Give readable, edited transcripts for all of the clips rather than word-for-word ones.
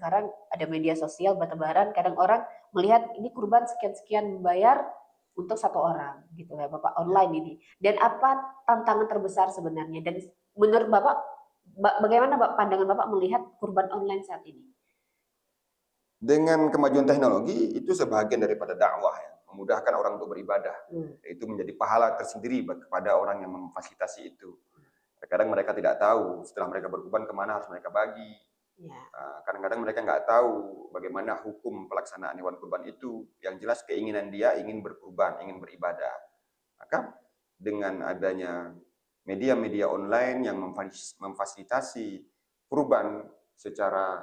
sekarang ada media sosial bertebaran, kadang orang melihat ini kurban sekian-sekian membayar untuk satu orang gitu ya Bapak, online ini. Dan apa tantangan terbesar sebenarnya? Dan menurut Bapak, bagaimana pandangan Bapak melihat kurban online saat ini? Dengan kemajuan teknologi itu sebagian daripada dakwah ya, memudahkan orang untuk beribadah. Itu menjadi pahala tersendiri kepada orang yang memfasilitasi itu. Kadang mereka tidak tahu setelah mereka berkurban kemana harus mereka bagi. Ya. Kadang-kadang mereka nggak tahu bagaimana hukum pelaksanaan hewan kurban itu. Yang jelas keinginan dia ingin berkurban, ingin beribadah. Maka dengan adanya media-media online yang memfasilitasi kurban secara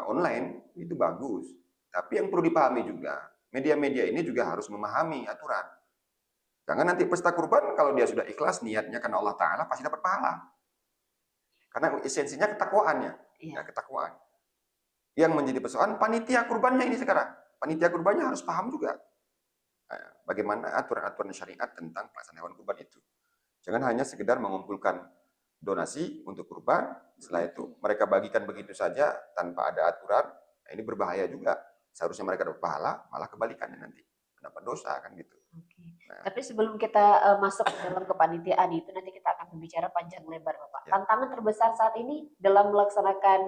online itu bagus. Tapi yang perlu dipahami juga, media-media ini juga harus memahami aturan. Jangan nanti pesta kurban kalau dia sudah ikhlas niatnya karena Allah Ta'ala pasti dapat pahala. Karena esensinya ketakwaannya, ya ketakwaan. Yang menjadi persoalan panitia kurbannya ini sekarang. Panitia kurbannya harus paham juga bagaimana aturan-aturan syariat tentang pelaksanaan hewan kurban itu. Jangan hanya sekedar mengumpulkan donasi untuk kurban, setelah itu mereka bagikan begitu saja tanpa ada aturan. Nah, ini berbahaya juga. Seharusnya mereka dapat pahala, malah kebalikannya nanti mendapat dosa kan gitu. Nah, tapi sebelum kita masuk dalam kepanitiaan itu, nanti kita akan berbicara panjang lebar Bapak. Tantangan terbesar saat ini dalam melaksanakan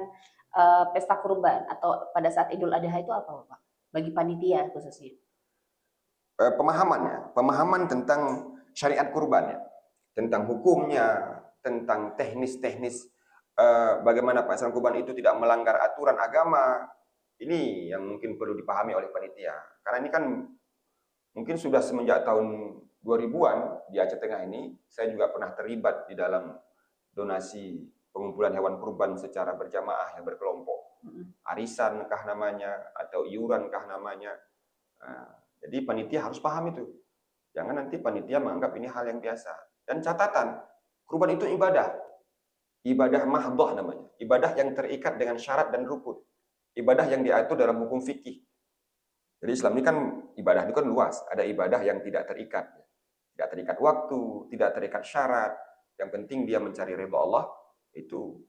pesta kurban atau pada saat Idul Adha itu apa Bapak? Bagi panitia khususnya. Pemahaman tentang syariat kurban ya, tentang hukumnya, tentang teknis-teknis bagaimana pelaksanaan kurban itu tidak melanggar aturan agama. Ini yang mungkin perlu dipahami oleh panitia. Karena ini kan mungkin sudah semenjak tahun 2000-an di Aceh Tengah ini, saya juga pernah terlibat di dalam donasi pengumpulan hewan kurban secara berjamaah yang berkelompok. Arisan kah namanya, atau iuran kah namanya. Jadi panitia harus paham itu. Jangan nanti panitia menganggap ini hal yang biasa. Dan catatan, kurban itu ibadah. Ibadah mahdhah namanya. Ibadah yang terikat dengan syarat dan rukun. Ibadah yang diatur dalam hukum fikih. Jadi Islam ini kan ibadah itu kan luas. Ada ibadah yang tidak terikat. Tidak terikat waktu, tidak terikat syarat. Yang penting dia mencari ridha Allah, itu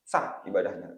sah ibadahnya.